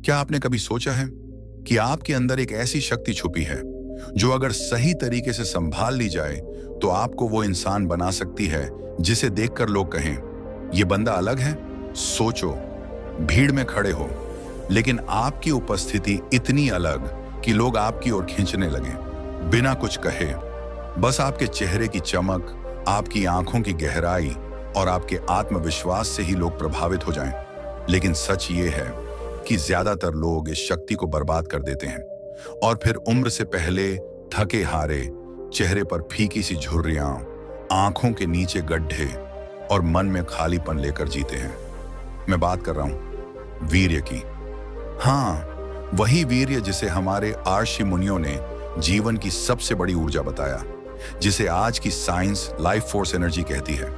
क्या आपने कभी सोचा है कि आपके अंदर एक ऐसी शक्ति छुपी है जो अगर सही तरीके से संभाल ली जाए तो आपको वो इंसान बना सकती है जिसे देखकर लोग कहें ये बंदा अलग है। सोचो, भीड़ में खड़े हो लेकिन आपकी उपस्थिति इतनी अलग कि लोग आपकी ओर खींचने लगे बिना कुछ कहे। बस आपके चेहरे की चमक, आपकी आंखों की गहराई और आपके आत्मविश्वास से ही लोग प्रभावित हो जाएं। लेकिन सच ये है कि ज्यादातर लोग इस शक्ति को बर्बाद कर देते हैं और फिर उम्र से पहले थके हारे, चेहरे पर फीकी सी झुर्रियां, आंखों के नीचे गड्ढे और मन में खालीपन लेकर जीते हैं। मैं बात कर रहा हूं वीर्य की। हाँ, वही वीर्य जिसे हमारे आर्षि मुनियों ने जीवन की सबसे बड़ी ऊर्जा बताया, जिसे आज की साइंस लाइफ फोर्स एनर्जी कहती है।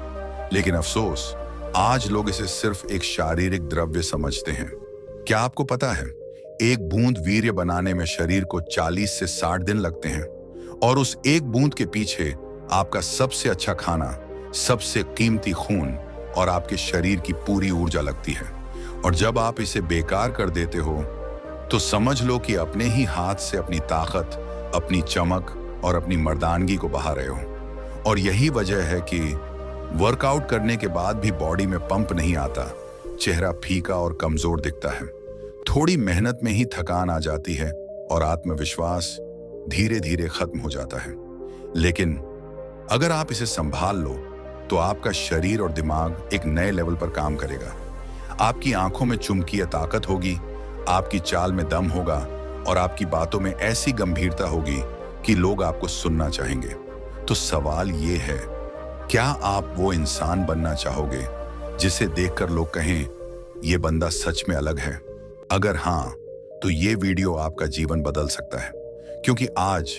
लेकिन अफसोस, आज लोग इसे सिर्फ एक शारीरिक द्रव्य समझते हैं। क्या आपको पता है, एक बूंद वीर्य बनाने में शरीर को 40 से 60 दिन लगते हैं और उस एक बूंद के पीछे आपका सबसे अच्छा खाना, सबसे कीमती खून और आपके शरीर की पूरी ऊर्जा लगती है। और जब आप इसे बेकार कर देते हो तो समझ लो कि अपने ही हाथ से अपनी ताकत, अपनी चमक और अपनी मर्दानगी को बहा रहे हो। और यही वजह है कि वर्कआउट करने के बाद भी बॉडी में पंप नहीं आता, चेहरा फीका और कमजोर दिखता है। थोड़ी मेहनत में ही थकान आ जाती है और आत्मविश्वास धीरे धीरे खत्म हो जाता है। लेकिन अगर आप इसे संभाल लो तो आपका शरीर और दिमाग एक नए लेवल पर काम करेगा। आपकी आंखों में चुंबकीय ताकत होगी, आपकी चाल में दम होगा और आपकी बातों में ऐसी गंभीरता होगी कि लोग आपको सुनना चाहेंगे। तो सवाल ये है, क्या आप वो इंसान बनना चाहोगे जिसे देखकर लोग कहें ये बंदा सच में अलग है? अगर हाँ, तो ये वीडियो आपका जीवन बदल सकता है, क्योंकि आज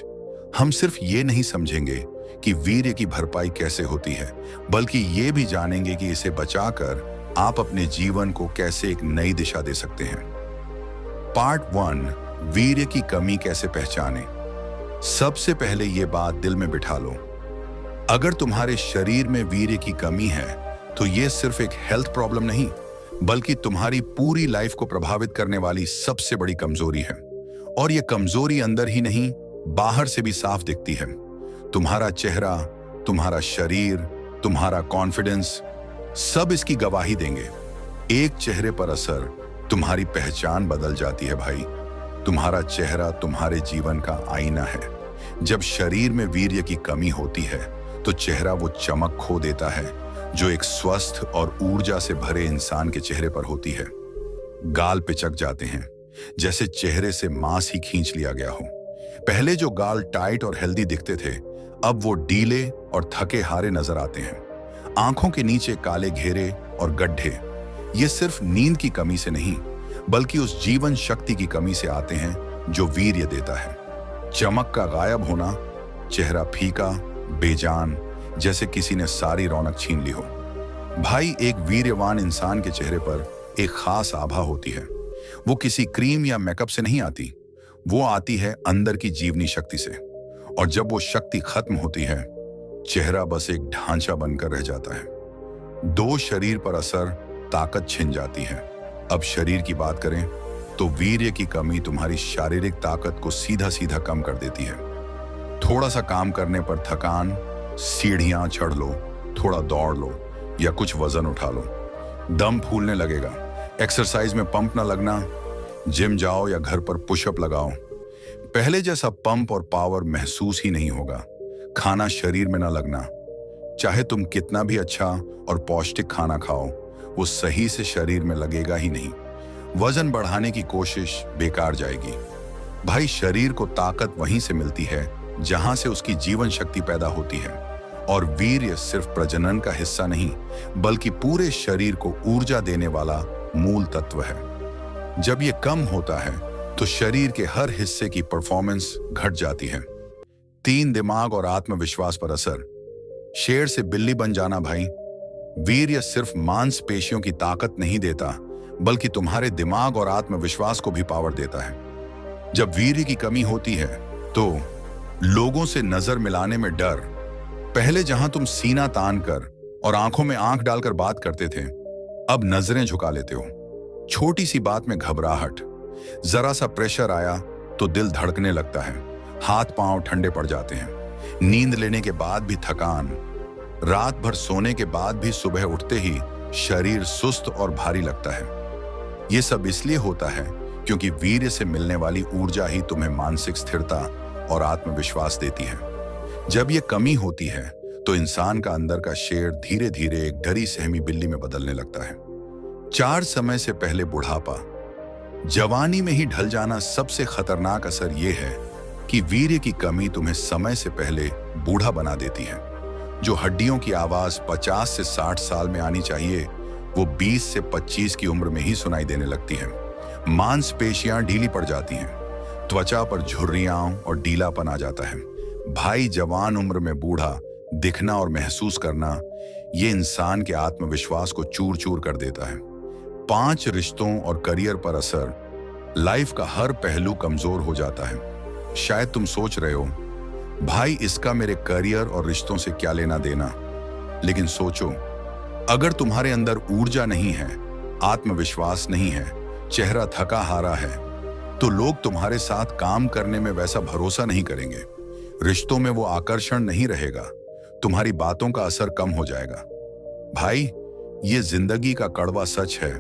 हम सिर्फ ये नहीं समझेंगे कि वीर्य की भरपाई कैसे होती है, बल्कि ये भी जानेंगे कि इसे बचाकर आप अपने जीवन को कैसे एक नई दिशा दे सकते हैं। पार्ट 1, वीर्य की कमी कैसे पहचाने। सबसे पहले ये बात दिल में बिठा लो, अगर तुम्हारे शरीर में वीर्य की कमी है तो ये सिर्फ एक हेल्थ प्रॉब्लम नहीं, बल्कि तुम्हारी पूरी लाइफ को प्रभावित करने वाली सबसे बड़ी कमजोरी है। और ये कमजोरी अंदर ही नहीं, बाहर से भी साफ दिखती है। तुम्हारा चेहरा, तुम्हारा शरीर, तुम्हारा कॉन्फिडेंस, सब इसकी गवाही देंगे। एक चेहरे पर असर, तुम्हारी पहचान बदल जाती है भाई। तुम्हारा चेहरा तुम्हारे जीवन का आईना है। जब शरीर में वीर्य की कमी होती है तो चेहरा वो चमक खो देता है जो एक स्वस्थ और ऊर्जा से भरे इंसान के चेहरे पर होती है। गाल पिचक जाते हैं, जैसे चेहरे से मांस ही खींच लिया गया हो। पहले जो गाल टाइट और हेल्दी दिखते थे, अब वो ढीले और थके हारे नजर आते हैं। आंखों के नीचे काले घेरे और गड्ढे, ये सिर्फ नींद की कमी से नहीं, बल्कि उस जीवन शक्ति की कमी से आते हैं जो वीर्य देता है। चमक का गायब होना, चेहरा फीका, बेजान, जैसे किसी ने सारी रौनक छीन ली हो। भाई, एक वीर्यवान इंसान के चेहरे पर एक खास आभा होती है। वो किसी क्रीम या मेकअप से नहीं आती, वो आती है अंदर की जीवनी शक्ति से। और जब वो शक्ति खत्म होती है, चेहरा बस एक ढांचा बनकर रह जाता है। दो शरीर पर असर, ताकत छिन जाती है। अब शरीर की बात करें तो वीर्य की कमी तुम्हारी शारीरिक ताकत को सीधा सीधा कम कर देती है। थोड़ा सा काम करने पर थकान, सीढ़ियां चढ़ लो, थोड़ा दौड़ लो या कुछ वजन उठा लो, दम फूलने लगेगा। एक्सरसाइज में पंप ना लगना, जिम जाओ या घर पर पुशअप लगाओ, पहले जैसा पंप और पावर महसूस ही नहीं होगा। खाना शरीर में ना लगना, चाहे तुम कितना भी अच्छा और पौष्टिक खाना खाओ, वो सही से शरीर में लगेगा ही नहीं। वजन बढ़ाने की कोशिश बेकार जाएगी। भाई, शरीर को ताकत वहीं से मिलती है जहां से उसकी जीवन शक्ति पैदा होती है। और वीर्य सिर्फ प्रजनन का हिस्सा नहीं, बल्कि पूरे शरीर को ऊर्जा देने वाला मूल तत्व है। जब ये कम होता है तो शरीर के हर हिस्से की परफॉर्मेंस घट जाती है। 3, दिमाग और आत्मविश्वास पर असर। शेर से बिल्ली बन जाना भाई। वीर्य सिर्फ मांसपेशियों की ताकत नहीं देता, बल्कि तुम्हारे दिमाग और आत्मविश्वास को भी पावर देता है। जब वीर्य की कमी होती है तो लोगों से नजर मिलाने में डर, पहले जहां तुम सीना तान कर और आंखों में आंख डालकर बात करते थे, अब नजरें झुका लेते हो। छोटी सी बात में घबराहट, जरा सा प्रेशर आया तो दिल धड़कने लगता है, हाथ पांव ठंडे पड़ जाते हैं, नींद लेने के बाद भी थकान, रात भर सोने के बाद भी सुबह उठते ही शरीर सुस्त और भारी लगता है। ये सब इसलिए होता है क्योंकि वीर्य से मिलने वाली ऊर्जा ही तुम्हें मानसिक स्थिरता और आत्मविश्वास देती है। जब ये कमी होती है तो इंसान का अंदर का शेर धीरे धीरे एक डरी सहमी बिल्ली में बदलने लगता है। 4 समय से पहले बुढ़ापा। जवानी में ही ढल जाना सबसे खतरनाक असर यह है कि वीर्य की कमी तुम्हें समय से पहले बूढ़ा बना देती है। जो हड्डियों की आवाज 50 से 60 साल में आनी चाहिए, वो 20 से 25 की उम्र में ही सुनाई देने लगती है। मांसपेशियां ढीली पड़ जाती हैं, त्वचा पर झुर्रियां और ढीलापन आ जाता है। भाई, जवान उम्र में बूढ़ा दिखना और महसूस करना, ये इंसान के आत्मविश्वास को चूर चूर कर देता है। 5 रिश्तों और करियर पर असर। लाइफ का हर पहलू कमजोर हो जाता है। शायद तुम सोच रहे हो, भाई इसका मेरे करियर और रिश्तों से क्या लेना देना। लेकिन सोचो, अगर तुम्हारे अंदर ऊर्जा नहीं है, आत्मविश्वास नहीं है, चेहरा थका हारा है, तो लोग तुम्हारे साथ काम करने में वैसा भरोसा नहीं करेंगे, रिश्तों में वो आकर्षण नहीं रहेगा, तुम्हारी बातों का असर कम हो जाएगा। भाई, ये जिंदगी का कड़वा सच है।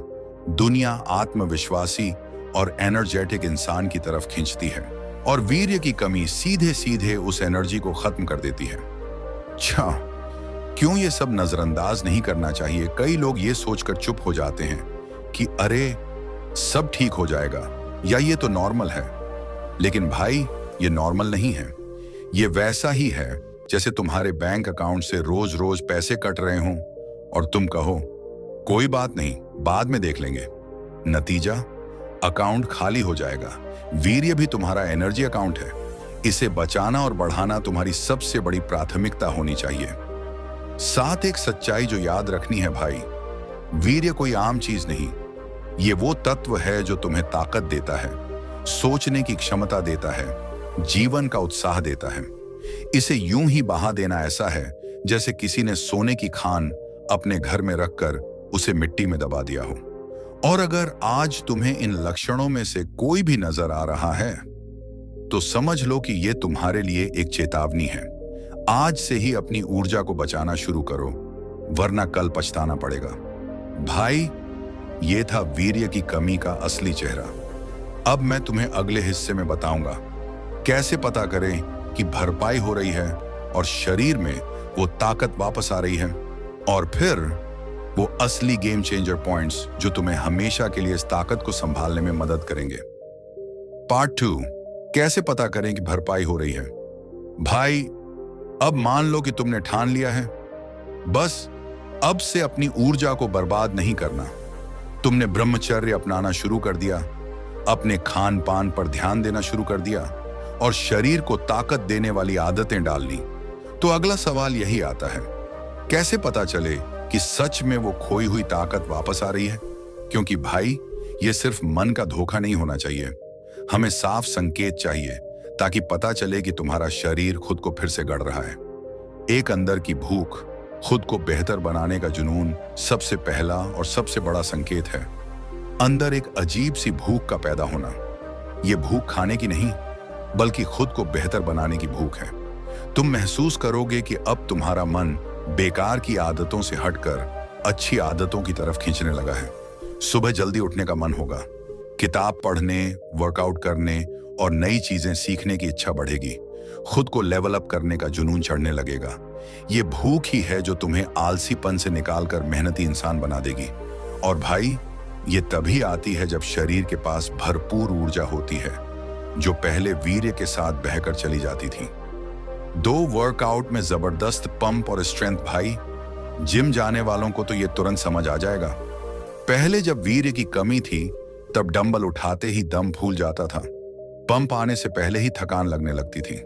दुनिया आत्मविश्वासी और एनर्जेटिक इंसान की तरफ खींचती है और वीर्य की कमी सीधे सीधे उस एनर्जी को खत्म कर देती है। अच्छा, क्यों ये सब नजरअंदाज नहीं करना चाहिए? कई लोग ये सोचकर चुप हो जाते हैं कि अरे सब ठीक हो जाएगा या ये तो नॉर्मल है। लेकिन भाई, ये नॉर्मल नहीं है। ये वैसा ही है जैसे तुम्हारे बैंक अकाउंट से रोज रोज पैसे कट रहे हों और तुम कहो कोई बात नहीं, बाद में देख लेंगे। नतीजा, अकाउंट खाली हो जाएगा। वीर्य भी तुम्हारा एनर्जी अकाउंट है। इसे बचाना और बढ़ाना तुम्हारी सबसे बड़ी प्राथमिकता होनी चाहिए। साथ एक सच्चाई जो याद रखनी है भाई, वीर्य कोई आम चीज नहीं। ये वो तत्व है जो तुम्हें ताकत देता है, सोचने की क्षमता देता है, जीवन का उत्साह देता है। इसे यूं ही बहा देना ऐसा है जैसे किसी ने सोने की खान अपने घर में रखकर उसे मिट्टी में दबा दिया हो। और अगर आज तुम्हें इन लक्षणों में से कोई भी नजर आ रहा है तो समझ लो कि यह तुम्हारे लिए एक चेतावनी है। आज से ही अपनी ऊर्जा को बचाना शुरू करो, वरना कल पछताना पड़ेगा। भाई, ये था वीर्य की कमी का असली चेहरा। अब मैं तुम्हें अगले हिस्से में बताऊंगा कैसे पता करें कि भरपाई हो रही है और शरीर में वो ताकत वापस आ रही है, और फिर वो असली गेम चेंजर पॉइंट्स जो तुम्हें हमेशा के लिए इस ताकत को संभालने में मदद करेंगे। पार्ट 2, कैसे पता करें कि भरपाई हो रही है। भाई, अब मान लो कि तुमने ठान लिया है, बस अब से अपनी ऊर्जा को बर्बाद नहीं करना। तुमने ब्रह्मचर्य अपनाना शुरू कर दिया, अपने खान पान पर ध्यान देना शुरू कर दिया और शरीर को ताकत देने वाली आदतें डाल ली। तो अगला सवाल यही आता है, कैसे पता चले कि सच में वो खोई हुई ताकत वापस आ रही है? क्योंकि भाई, ये सिर्फ मन का धोखा नहीं होना चाहिए। हमें साफ संकेत चाहिए ताकि पता चले कि तुम्हारा शरीर खुद को फिर से गढ़ रहा है। एक अंदर की भूख, खुद को बेहतर बनाने का जुनून सबसे पहला और सबसे बड़ा संकेत है। अंदर एक अजीब सी भूख का पैदा होना। ये भूख खाने की नहीं, बल्कि खुद को बेहतर बनाने की भूख है। तुम महसूस करोगे कि अब तुम्हारा मन बेकार की आदतों से हटकर अच्छी आदतों की तरफ खींचने लगा है। सुबह जल्दी उठने का मन होगा, किताब पढ़ने, वर्कआउट करने और नई चीजें सीखने की इच्छा बढ़ेगी। खुद को लेवल अप करने का जुनून चढ़ने लगेगा। ये भूख ही है जो तुम्हें आलसीपन से निकालकर मेहनती इंसान बना देगी। और भाई, ये तभी आती है जब शरीर के पास भरपूर ऊर्जा होती है, जो पहले वीर्य के साथ बहकर चली जाती थी। 2 वर्कआउट में जबरदस्त पंप और स्ट्रेंथ। भाई, जिम जाने वालों को तो ये तुरंत समझ आ जाएगा। पहले जब वीर्य की कमी थी तब डंबल उठाते ही दम फूल जाता था, पंप आने से पहले ही थकान लगने लगती थी।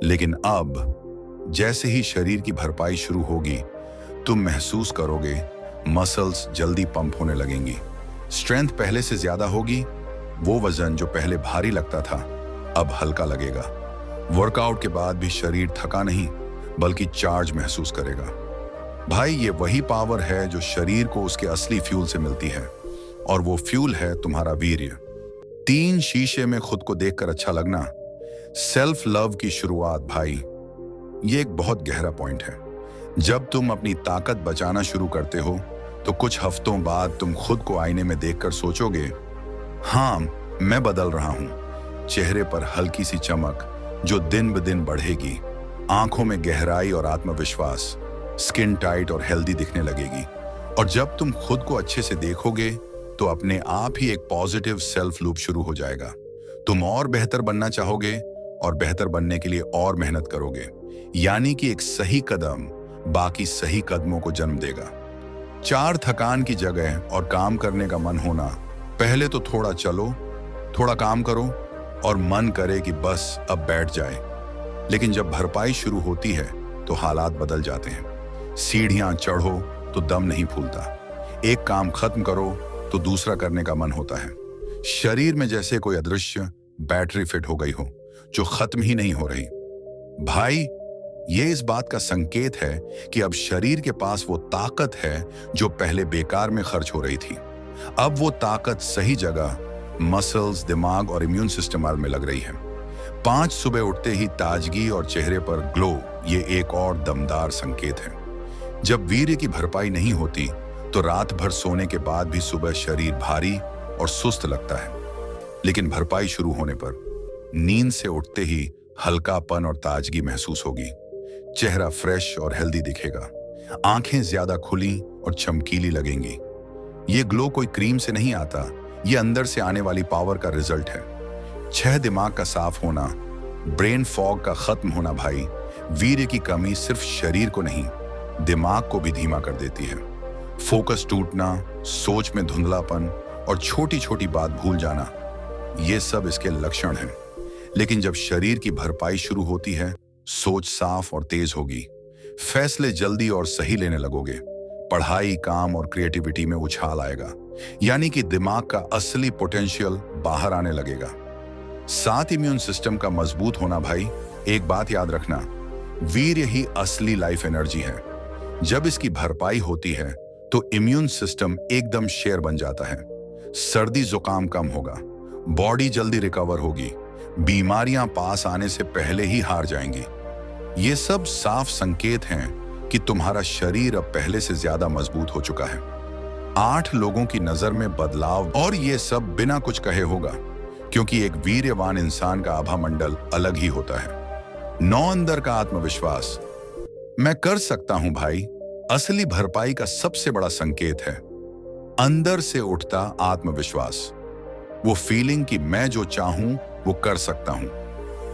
लेकिन अब जैसे ही शरीर की भरपाई शुरू होगी, तुम महसूस करोगे मसल्स जल्दी पंप होने लगेंगी, स्ट्रेंथ पहले से ज्यादा होगी। वो वजन जो पहले भारी लगता था अब हल्का लगेगा। वर्कआउट के बाद भी शरीर थका नहीं बल्कि चार्ज महसूस करेगा। भाई, ये वही पावर है जो शरीर को उसके असली फ्यूल से मिलती है, और वो फ्यूल है तुम्हारा वीर्य। 3 शीशे में खुद को देखकर अच्छा लगना, सेल्फ लव की शुरुआत भाई। ये एक बहुत गहरा पॉइंट है। जब तुम अपनी ताकत बचाना शुरू करते हो तो कुछ हफ्तों बाद तुम खुद को आईने में देखकर सोचोगे, हाँ मैं बदल रहा हूं। चेहरे पर हल्की सी चमक जो दिन ब दिन बढ़ेगी, आंखों में गहराई और आत्मविश्वास, स्किन टाइट और हेल्दी दिखने लगेगी। और जब तुम खुद को अच्छे से देखोगे तो अपने आप ही एक पॉजिटिव सेल्फ लूप शुरू हो जाएगा। तुम और बेहतर बनना चाहोगे और बेहतर बनने के लिए और मेहनत करोगे। यानी कि एक सही कदम बाकी सही कदमों को जन्म देगा। 4 थकान की जगह और काम करने का मन होना। पहले तो थोड़ा चलो, थोड़ा काम करो और मन करे कि बस अब बैठ जाए। लेकिन जब भरपाई शुरू होती है तो हालात बदल जाते हैं। सीढ़ियां चढ़ो तो दम नहीं फूलता। एक काम खत्म करो तो दूसरा करने का मन होता है। शरीर में जैसे कोई अदृश्य बैटरी फिट हो गई हो जो खत्म ही नहीं हो रही। भाई, ये इस बात का संकेत है कि अब शरीर के पास वो ताकत है जो पहले बेकार में खर्च हो रही थी। अब वो ताकत सही जगह मसल्स, दिमाग और इम्यून सिस्टम में लग रही है। 5 सुबह उठते ही ताजगी और चेहरे पर ग्लो, ये एक और दमदार संकेत है। जब वीर्य की भरपाई नहीं होती तो रात भर सोने के बाद भी सुबह शरीर भारी और सुस्त लगता है। लेकिन भरपाई शुरू होने पर नींद से उठते ही हल्कापन और ताजगी महसूस होगी। चेहरा फ्रेश और हेल्दी दिखेगा। आंखें ज्यादा खुली और चमकीली लगेंगी। ये ग्लो कोई क्रीम से नहीं आता, ये अंदर से आने वाली पावर का रिजल्ट है। 6 दिमाग का साफ होना, ब्रेन फॉग का खत्म होना। भाई, वीर्य की कमी सिर्फ शरीर को नहीं, दिमाग को भी धीमा कर देती है। फोकस टूटना, सोच में धुंधलापन और छोटी छोटी बात भूल जाना, ये सब इसके लक्षण हैं। लेकिन जब शरीर की भरपाई शुरू होती है, सोच साफ और तेज होगी। फैसले जल्दी और सही लेने लगोगे। पढ़ाई, काम और क्रिएटिविटी में उछाल आएगा। यानी कि दिमाग का असली पोटेंशियल बाहर आने लगेगा। साथ इम्यून सिस्टम का मजबूत होना। भाई, एक बात याद रखना, वीर्य ही असली लाइफ एनर्जी है। जब इसकी भरपाई होती है तो इम्यून सिस्टम एकदम शेर बन जाता है। सर्दी जुकाम कम होगा, बॉडी जल्दी रिकवर होगी, बीमारियां पास आने से पहले ही हार जाएंगी। ये सब साफ संकेत हैं कि तुम्हारा शरीर अब पहले से ज्यादा मजबूत हो चुका है। 8 लोगों की नजर में बदलाव, और ये सब बिना कुछ कहे होगा, क्योंकि एक वीर्यवान इंसान का आभा मंडल अलग ही होता है। 9 अंदर का आत्मविश्वास, मैं कर सकता हूं भाई, असली भरपाई का सबसे बड़ा संकेत है। अंदर से उठता आत्मविश्वास, वो फीलिंग कि मैं जो चाहूं वो कर सकता हूं।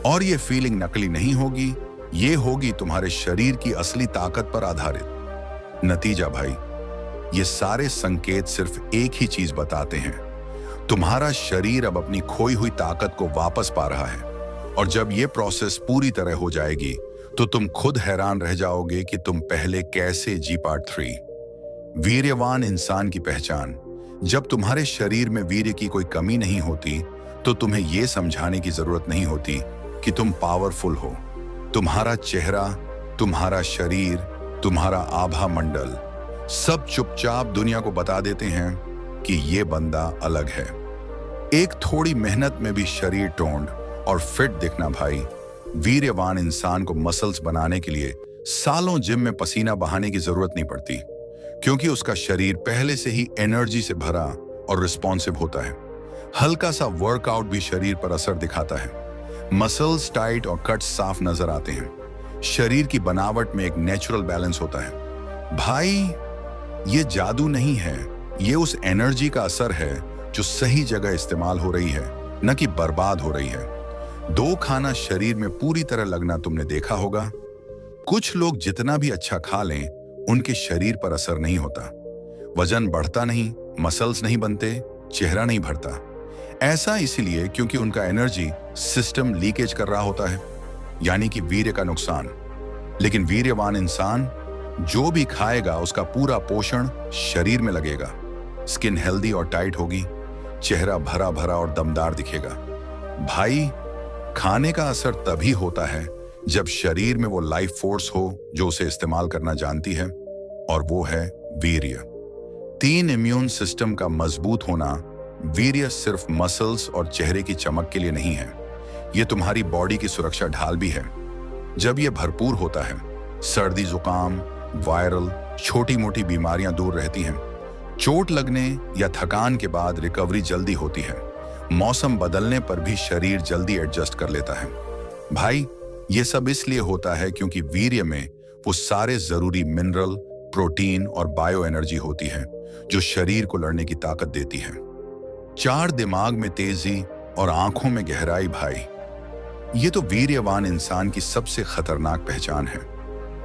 और ये फीलिंग नकली नहीं होगी, ये होगी तुम्हारे शरीर की असली ताकत पर आधारित। नतीजा भाई, ये सारे संकेत सिर्फ एक ही चीज बताते हैं, तुम्हारा शरीर अब अपनी खोई हुई ताकत को वापस पा रहा है। और जब ये प्रोसेस पूरी तरह हो जाएगी तो तुम खुद हैरान रह जाओगे कि तुम पहले कैसे जी। पार्ट 3, वीर्यवान इंसान की पहचान। जब तुम्हारे शरीर में वीर्य की कोई कमी नहीं होती तो तुम्हें यह समझाने की जरूरत नहीं होती कि तुम पावरफुल हो। तुम्हारा चेहरा, तुम्हारा शरीर, तुम्हारा आभा मंडल सब चुपचाप दुनिया को बता देते हैं कि ये बंदा अलग है। एक थोड़ी मेहनत में भी शरीर टोन्ड और फिट दिखना। भाई, वीर्यवान इंसान को मसल्स बनाने के लिए सालों जिम में पसीना बहाने की जरूरत नहीं पड़ती, क्योंकि उसका शरीर पहले से ही एनर्जी से भरा और रिस्पॉन्सिव होता है। हल्का सा वर्कआउट भी शरीर पर असर दिखाता है। मसल्स टाइट और कट्स साफ नजर आते हैं। शरीर की बनावट में एक नेचुरल बैलेंस होता है। भाई, ये जादू नहीं है, ये उस एनर्जी का असर है जो सही जगह इस्तेमाल हो रही है, न कि बर्बाद हो रही है। 2 खाना शरीर में पूरी तरह लगना तुमने देखा होगा। कुछ लोग जितना भी अच्छा खा लें, उनके शरीर पर असर नहीं होता। वजन बढ़ता नहीं, मसल्स नहीं बनते, चेहरा नहीं भरता। ऐसा इसलिए क्योंकि उनका एनर्जी सिस्टम लीकेज कर रहा होता है, यानी कि वीर्य का नुकसान। लेकिन वीर्यवान इंसान जो भी खाएगा उसका पूरा पोषण शरीर में लगेगा। स्किन हेल्दी और टाइट होगी, चेहरा भरा भरा और दमदार दिखेगा। भाई, खाने का असर तभी होता है जब शरीर में वो लाइफ फोर्स हो जो उसे इस्तेमाल करना जानती है, और वो है वीर्य। 3 इम्यून सिस्टम का मजबूत होना, वीर्य सिर्फ मसल्स और चेहरे की चमक के लिए नहीं है, ये तुम्हारी बॉडी की सुरक्षा ढाल भी है। जब ये भरपूर होता है, सर्दी, जुकाम, वायरल, छोटी मोटी बीमारियां दूर रहती हैं। चोट लगने या थकान के बाद रिकवरी जल्दी होती है। मौसम बदलने पर भी शरीर जल्दी एडजस्ट कर लेता है। भाई, ये सब इसलिए होता है क्योंकि वीर्य में वो सारे जरूरी मिनरल, प्रोटीन और बायो एनर्जी होती है जो शरीर को लड़ने की ताकत देती है। 4, दिमाग में तेजी और आंखों में गहराई। भाई, ये तो वीर्यवान इंसान की सबसे खतरनाक पहचान है।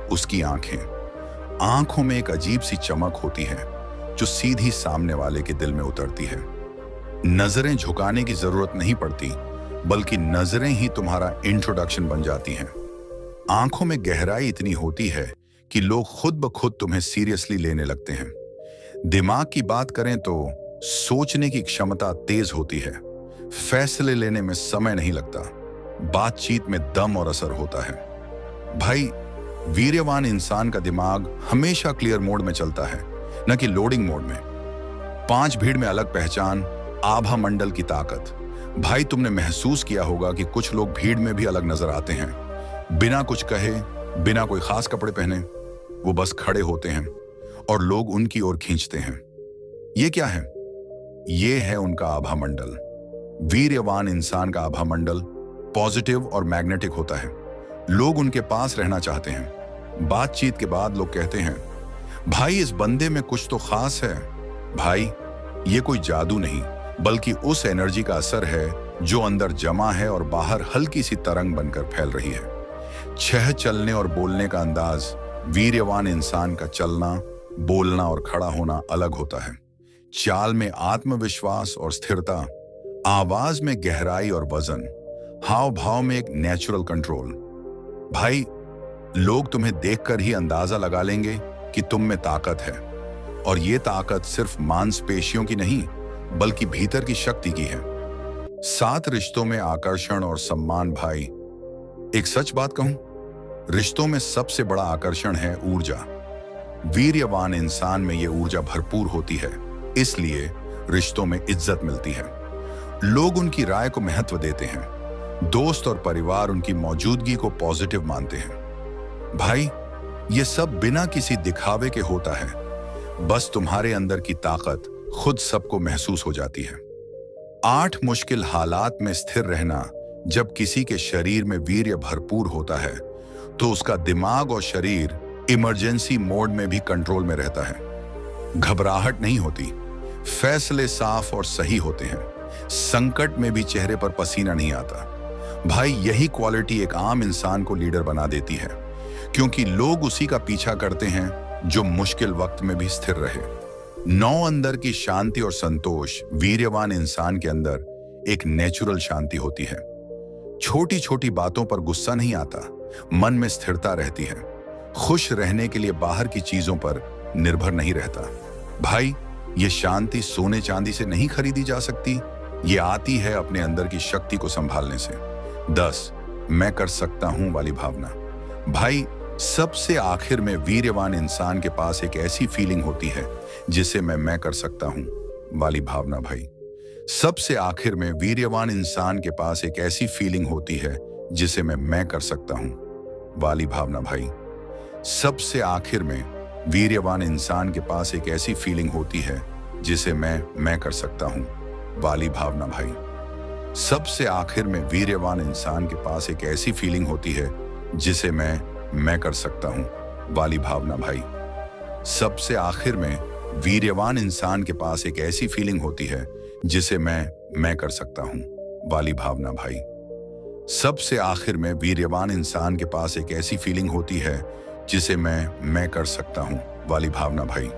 उसकी आंखों में एक अजीब सी चमक होती है जो सीधी सामने वाले के दिल में उतरती है। नजरें झुकाने की जरूरत नहीं पड़ती, बल्कि नजरें ही तुम्हारा इंट्रोडक्शन बन जाती हैं। आंखों में गहराई इतनी होती है कि लोग खुद ब खुद तुम्हें सीरियसली लेने लगते हैं। दिमाग की बात करें तो सोचने की क्षमता तेज होती है, फैसले लेने में समय नहीं लगता, बातचीत में दम और असर होता है। भाई, वीर्यवान इंसान का दिमाग हमेशा क्लियर मोड में चलता है, न कि लोडिंग मोड में। 5 भीड़ में अलग पहचान, आभा मंडल की ताकत। भाई, तुमने महसूस किया होगा कि कुछ लोग भीड़ में भी अलग नजर आते हैं। बिना कुछ कहे, बिना कोई खास कपड़े पहने, वो बस खड़े होते हैं और लोग उनकी ओर खींचते हैं। ये क्या है? ये है उनका आभा मंडल। वीर्यवान इंसान का आभा मंडल पॉजिटिव और मैग्नेटिक होता है। लोग उनके पास रहना चाहते हैं। बातचीत के बाद लोग कहते हैं, भाई, इस बंदे में कुछ तो खास है। भाई, ये कोई जादू नहीं, बल्कि उस एनर्जी का असर है जो अंदर जमा है और बाहर हल्की सी तरंग बनकर फैल रही है। छह चलने और बोलने का अंदाज। वीर्यवान इंसान का चलना, बोलना और खड़ा होना अलग होता है। चाल में आत्मविश्वास और स्थिरता, आवाज में गहराई और वजन, हाव भाव में एक नेचुरल कंट्रोल। भाई, लोग तुम्हें देखकर ही अंदाजा लगा लेंगे कि तुम में ताकत है, और ये ताकत सिर्फ मांसपेशियों की नहीं, बल्कि भीतर की शक्ति की है। 7 रिश्तों में आकर्षण और सम्मान। भाई, एक सच बात कहूं, रिश्तों में सबसे बड़ा आकर्षण है ऊर्जा। वीर्यवान इंसान में ये ऊर्जा भरपूर होती है, इसलिए रिश्तों में इज्जत मिलती है। लोग उनकी राय को महत्व देते हैं। दोस्त और परिवार उनकी मौजूदगी को पॉजिटिव मानते हैं। भाई, ये सब बिना किसी दिखावे के होता है। बस तुम्हारे अंदर की ताकत खुद सबको महसूस हो जाती है। 8 मुश्किल हालात में स्थिर रहना। जब किसी के शरीर में वीर्य भरपूर होता है तो उसका दिमाग और शरीर इमरजेंसी मोड में भी कंट्रोल में रहता है। घबराहट नहीं होती, फैसले साफ और सही होते हैं, संकट में भी चेहरे पर पसीना नहीं आता। भाई, यही क्वालिटी एक आम इंसान को लीडर बना देती है, क्योंकि लोग उसी का पीछा करते हैं जो मुश्किल वक्त में भी स्थिर रहे। 9 अंदर की शांति और संतोष। वीर्यवान इंसान के अंदर एक नेचुरल शांति होती है। छोटी छोटी बातों पर गुस्सा नहीं आता, मन में स्थिरता रहती है। खुश रहने के लिए बाहर की चीजों पर निर्भर नहीं रहता। भाई, ये शांति सोने चांदी से नहीं खरीदी जा सकती, ये आती है अपने अंदर की शक्ति को संभालने से। 10, मैं कर सकता हूं वाली भावना। भाई, सबसे आखिर में वीर्यवान इंसान के पास एक ऐसी फीलिंग होती है जिसे मैं कर सकता हूं वाली भावना। भाई, सबसे आखिर में वीर्यवान इंसान के पास एक ऐसी फीलिंग होती है जिसे मैं कर सकता हूं वाली भावना। भाई, सबसे आखिर में वीर्यवान इंसान के पास एक ऐसी फीलिंग होती है जिसे मैं कर सकता हूं वाली भावना। भाई, सबसे आखिर में वीर्यवान इंसान के पास एक ऐसी फीलिंग होती है जिसे मैं कर सकता हूं वाली भावना। भाई, सबसे आखिर में वीर्यवान इंसान के पास एक ऐसी फीलिंग होती है जिसे मैं कर सकता हूं वाली भावना। भाई, सबसे आखिर में वीर्यवान इंसान के पास एक ऐसी फीलिंग होती है जिसे मैं कर सकता हूं वाली भावना। भाई,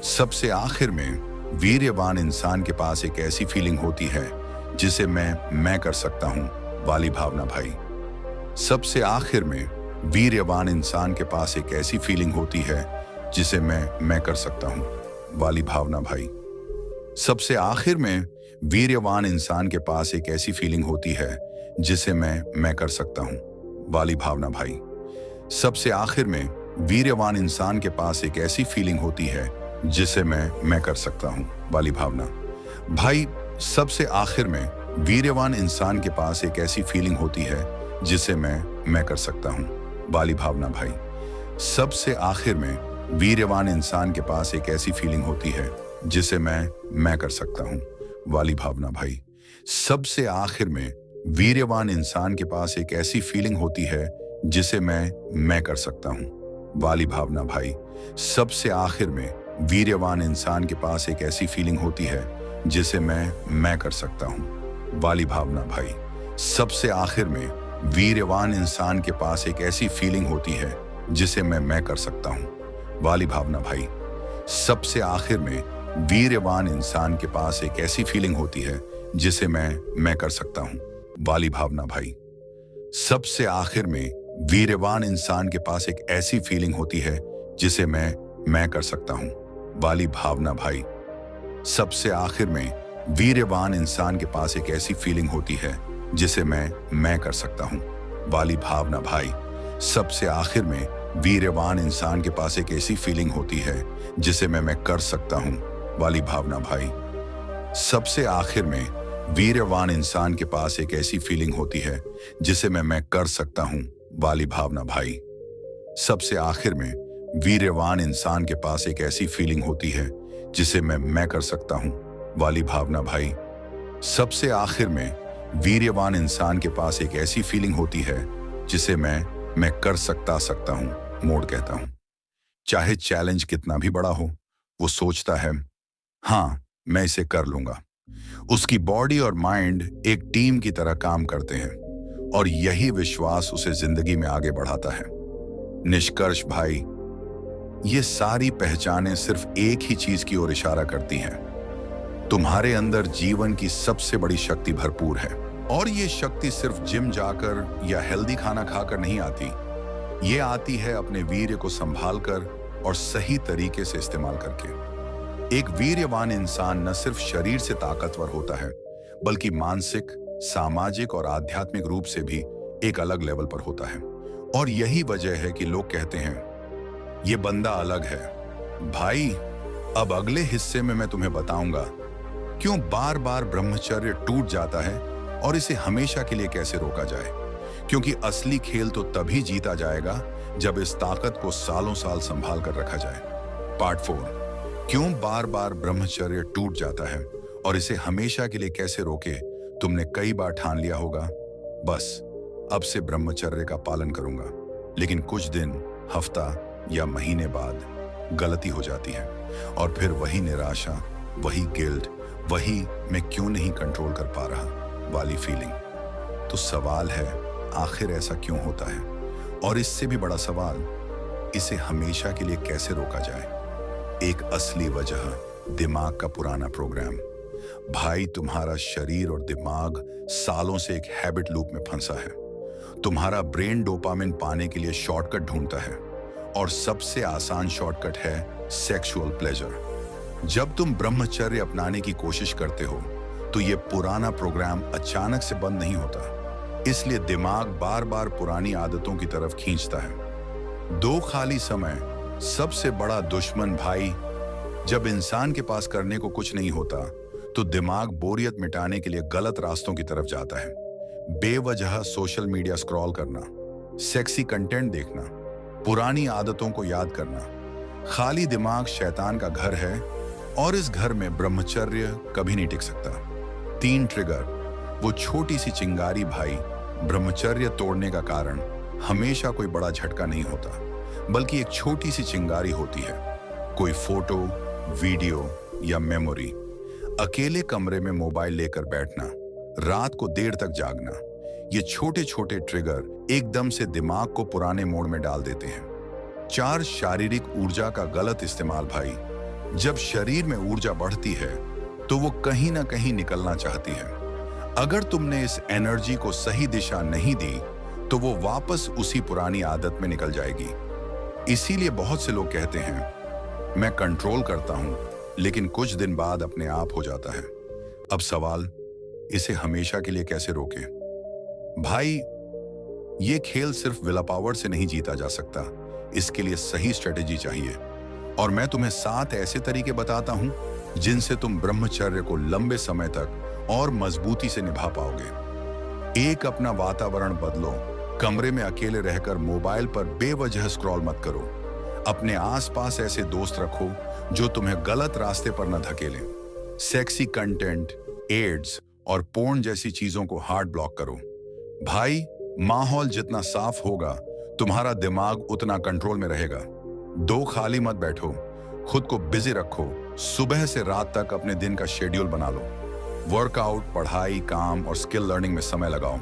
सबसे आखिर में वीर्यवान इंसान के पास एक ऐसी फीलिंग होती है जिसे मैं कर सकता हूं वाली भावना। भाई, सबसे आखिर में वीर्यवान इंसान के पास एक ऐसी फीलिंग होती है जिसे मैं कर सकता हूं वाली भावना। भाई, सबसे आखिर में वीर्यवान इंसान के पास एक ऐसी फीलिंग होती है जिसे मैं कर सकता हूं वाली भावना। भाई, सबसे आखिर में वीर्यवान इंसान के पास एक ऐसी फीलिंग होती है जिसे मैं कर सकता हूं वाली भावना। भाई, सबसे आखिर में वीर्यवान इंसान के पास एक ऐसी फीलिंग होती है जिसे मैं कर सकता हूं, वाली भावना भाई। सबसे आखिर में वीर्यवान इंसान के पास एक ऐसी फीलिंग होती है जिसे मैं कर सकता हूं, वाली भावना भाई। सबसे आखिर में वीर्यवान इंसान के पास एक ऐसी फीलिंग होती है जिसे मैं कर सकता हूं, वाली भावना भाई। सबसे आखिर में वीर्यवान इंसान के पास एक ऐसी फीलिंग होती है जिसे मैं कर सकता हूं, वाली भावना भाई। सबसे आखिर में वीर्यवान इंसान के पास एक ऐसी फीलिंग होती है जिसे मैं कर सकता हूं, वाली भावना भाई। सबसे आखिर में वीर्यवान इंसान के पास एक ऐसी फीलिंग होती है जिसे मैं कर सकता हूं, वाली भावना भाई। सबसे आखिर में वीर्यवान इंसान के पास एक ऐसी फीलिंग होती है जिसे मैं कर सकता हूं, वाली भावना भाई। सबसे आखिर में वीर्यवान इंसान के पास एक ऐसी फीलिंग होती है जिसे मैं कर सकता हूं, वाली भावना भाई। सबसे आखिर में वीर्यवान इंसान के पास एक ऐसी फीलिंग होती है जिसे मैं कर सकता हूं, वाली भावना भाई। सबसे आखिर में वीर्यवान इंसान के पास एक ऐसी फीलिंग होती है जिसे मैं कर सकता हूं, वाली भावना भाई। सबसे आखिर में वीर्यवान इंसान के पास एक ऐसी फीलिंग होती है जिसे मैं कर सकता हूं, वाली भावना भाई। सबसे आखिर में वीर्यवान इंसान के पास एक ऐसी फीलिंग होती है जिसे मैं कर सकता हूं, मोड कहता हूं। चाहे चैलेंज कितना भी बड़ा हो, वो सोचता है हाँ मैं इसे कर लूंगा। उसकी बॉडी और माइंड एक टीम की तरह काम करते हैं और यही विश्वास उसे जिंदगी में आगे बढ़ाता है। निष्कर्ष भाई, ये सारी पहचानें सिर्फ एक ही चीज की ओर इशारा करती हैं। तुम्हारे अंदर जीवन की सबसे बड़ी शक्ति भरपूर है और ये शक्ति सिर्फ जिम जाकर या हेल्दी खाना खाकर नहीं आती। ये आती है अपने वीर्य को संभाल कर और सही तरीके से इस्तेमाल करके। एक वीर्यवान इंसान न सिर्फ शरीर से ताकतवर होता है बल्कि मानसिक, सामाजिक और आध्यात्मिक रूप से भी एक अलग लेवल पर होता है। और यही वजह है कि लोग कहते हैं ये बंदा अलग है। भाई, अब अगले हिस्से में मैं तुम्हें बताऊंगा क्यों बार बार ब्रह्मचर्य टूट जाता है और इसे हमेशा के लिए कैसे रोका जाए। क्योंकि असली खेल तो तभी जीता जाएगा जब इस ताकत को सालों साल संभाल कर रखा जाए। पार्ट 4, क्यों बार बार ब्रह्मचर्य टूट जाता है और इसे हमेशा के लिए कैसे रोके। तुमने कई बार ठान लिया होगा बस अब से ब्रह्मचर्य का पालन करूंगा, लेकिन कुछ दिन, हफ्ता या महीने बाद गलती हो जाती है और फिर वही निराशा, वही गिल्ट, वही मैं क्यों नहीं कंट्रोल कर पा रहा वाली फीलिंग। तो सवाल है आखिर ऐसा क्यों होता है, और इससे भी बड़ा सवाल, इसे हमेशा के लिए कैसे रोका जाए। एक असली वजह, दिमाग का पुराना प्रोग्राम। भाई, तुम्हारा शरीर और दिमाग सालों से एक हैबिट लूप में फंसा है। तुम्हारा ब्रेन डोपामिन पाने के लिए शॉर्टकट ढूंढता है और सबसे आसान शॉर्टकट है सेक्सुअल प्लेजर। जब तुम ब्रह्मचर्य अपनाने की कोशिश करते हो तो ये पुराना प्रोग्राम अचानक से बंद नहीं होता। इसलिए दिमाग बार बार पुरानी आदतों की तरफ खींचता है। दो खाली समय सबसे बड़ा दुश्मन भाई। जब इंसान के पास करने को कुछ नहीं होता तो दिमाग बोरियत मिटाने के लिए गलत रास्तों की तरफ जाता है। बेवजह सोशल मीडिया स्क्रॉल करना, सेक्सी कंटेंट देखना, पुरानी आदतों को याद करना। खाली दिमाग शैतान का घर है और इस घर में ब्रह्मचर्य कभी नहीं टिक सकता। 3 ट्रिगर, वो छोटी सी चिंगारी भाई। ब्रह्मचर्य तोड़ने का कारण हमेशा कोई बड़ा झटका नहीं होता, बल्कि एक छोटी सी चिंगारी होती है। कोई फोटो, वीडियो या मेमोरी। अकेले कमरे में मोबाइल लेकर बैठना, रात को देर तक जागना, ये छोटे छोटे ट्रिगर एकदम से दिमाग को पुराने मोड में डाल देते हैं। 4 शारीरिक ऊर्जा का गलत इस्तेमाल भाई। जब शरीर में ऊर्जा बढ़ती है तो वो कहीं ना कहीं निकलना चाहती है। अगर तुमने इस एनर्जी को सही दिशा नहीं दी तो वो वापस उसी पुरानी आदत में निकल जाएगी। इसीलिए बहुत से लोग कहते हैं मैं कंट्रोल करता हूं, लेकिन कुछ दिन बाद अपने आप हो जाता है। अब सवाल, इसे हमेशा के लिए कैसे रोकें। भाई, ये खेल सिर्फ विल पावर से नहीं जीता जा सकता। इसके लिए सही स्ट्रेटेजी चाहिए। और मैं तुम्हें 7 ऐसे तरीके बताता हूं जिनसे तुम ब्रह्मचर्य को लंबे समय तक और मजबूती से निभा पाओगे। एक, अपना वातावरण बदलो। कमरे में अकेले रहकर मोबाइल पर बेवजह स्क्रॉल मत करो। अपने आसपास ऐसे दोस्त रखो जो तुम्हें गलत रास्ते पर न धकेलें। सेक्सी कंटेंट, एड्स और पोर्न जैसी चीजों को हार्ड ब्लॉक करो। भाई, माहौल जितना साफ होगा, तुम्हारा दिमाग उतना कंट्रोल में रहेगा। 2, खाली मत बैठो, खुद को बिजी रखो। सुबह से रात तक अपने दिन का शेड्यूल बना लो। वर्कआउट, पढ़ाई, काम और स्किल लर्निंग में समय लगाओ।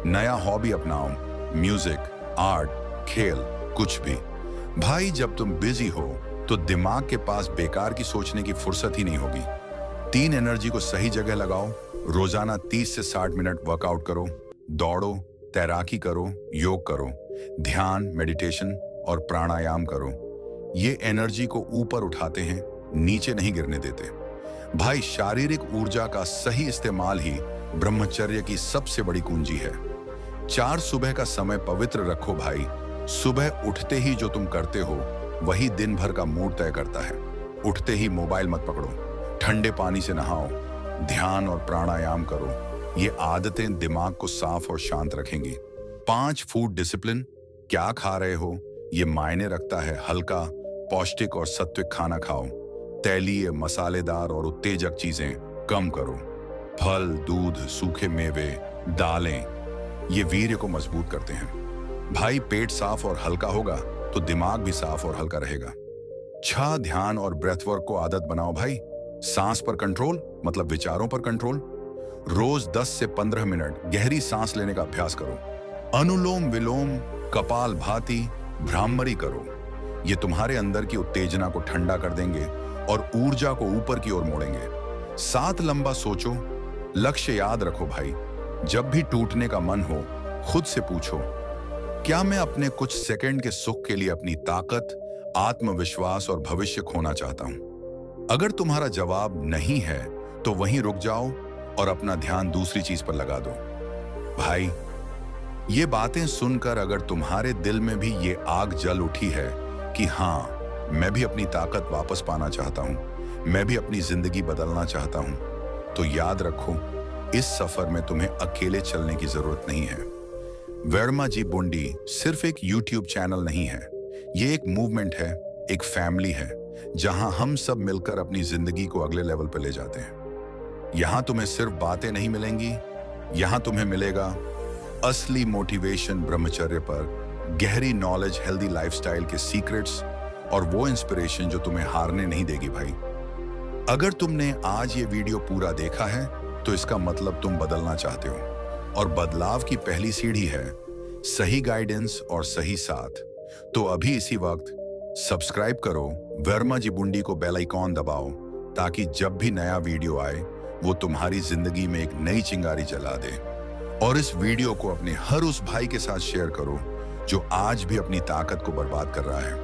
नया हॉबी अपनाओ, म्यूजिक, आर्ट, खेल, कुछ भी। भाई, जब तुम बिजी हो तो दिमाग के पास बेकार की सोचने की फुर्सत ही नहीं होगी। 3, एनर्जी को सही जगह लगाओ। रोजाना 30 से 60 मिनट वर्कआउट करो, दौड़ो, तैराकी करो, योग करो, ध्यान, मेडिटेशन और प्राणायाम करो। ये एनर्जी को ऊपर उठाते हैं, नीचे नहीं गिरने देते। भाई, शारीरिक ऊर्जा का सही इस्तेमाल ही ब्रह्मचर्य की सबसे बड़ी कुंजी है। 4, सुबह का समय पवित्र रखो भाई। सुबह उठते ही जो तुम करते हो वही दिन भर का मूड तय करता है। उठते ही मोबाइल मत पकड़ो, ठंडे पानी से नहाओ, ध्यान और प्राणायाम करो। ये आदतें दिमाग को साफ और शांत रखेंगी। 5, फूड डिसिप्लिन। क्या खा रहे हो ये मायने रखता है। हल्का, पौष्टिक और सात्विक खाना खाओ। तैलीय, मसालेदार और उत्तेजक चीजें कम करो। फल, दूध, सूखे मेवे, दालें, ये वीर्य को मजबूत करते हैं। भाई, पेट साफ और हल्का होगा तो दिमाग भी साफ और हल्का रहेगा। 6, ध्यान और ब्रेथ वर्क को आदत बनाओ भाई। सांस पर कंट्रोल मतलब विचारों पर कंट्रोल। रोज 10 से 15 मिनट गहरी सांस लेने का अभ्यास करो। अनुलोम विलोम, कपाल भाती, भ्रामरी करो। ये तुम्हारे अंदर की उत्तेजना को ठंडा कर देंगे और ऊर्जा को ऊपर की ओर मोड़ेंगे। 7, लंबा सोचो। लक्ष्य याद रखो भाई। जब भी टूटने का मन हो, खुद से पूछो, क्या मैं अपने कुछ सेकंड के सुख के लिए अपनी ताकत, आत्मविश्वास और भविष्य खोना चाहता हूं? अगर तुम्हारा जवाब नहीं है तो वहीं रुक जाओ और अपना ध्यान दूसरी चीज पर लगा दो। भाई, ये बातें सुनकर अगर तुम्हारे दिल में भी ये आग जल उठी है कि हाँ, मैं भी अपनी ताकत वापस पाना चाहता हूं, मैं भी अपनी जिंदगी बदलना चाहता हूं, तो याद रखो, इस सफर में तुम्हें अकेले चलने की जरूरत नहीं है। वर्मा जी बुंडी सिर्फ एक YouTube चैनल नहीं है, ये एक मूवमेंट है, एक फैमिली है, जहां हम सब मिलकर अपनी जिंदगी को अगले लेवल पर ले जाते हैं। यहां तुम्हें सिर्फ बातें नहीं मिलेंगी, यहां तुम्हें मिलेगा असली मोटिवेशन ब्रह्मचर्य पर, गहरी नॉलेज, हेल्दी लाइफस्टाइल के सीक्रेट्स और वो इंस्पिरेशन जो तुम्हें हारने नहीं देगी भाई। अगर तुमने आज ये वीडियो पूरा देखा है तो इसका मतलब तुम बदलना चाहते हो, और बदलाव की पहली सीढ़ी है सही गाइडेंस और सही साथ। तो अभी इसी वक्त सब्सक्राइब करो, वर्मा जी बुंडी को बेल आइकॉन दबाओ, ताकि जब भी नया वीडियो आए वो तुम्हारी जिंदगी में एक नई चिंगारी जला दे। और इस वीडियो को अपने हर उस भाई के साथ शेयर करो जो आज भी अपनी ताकत को बर्बाद कर रहा है।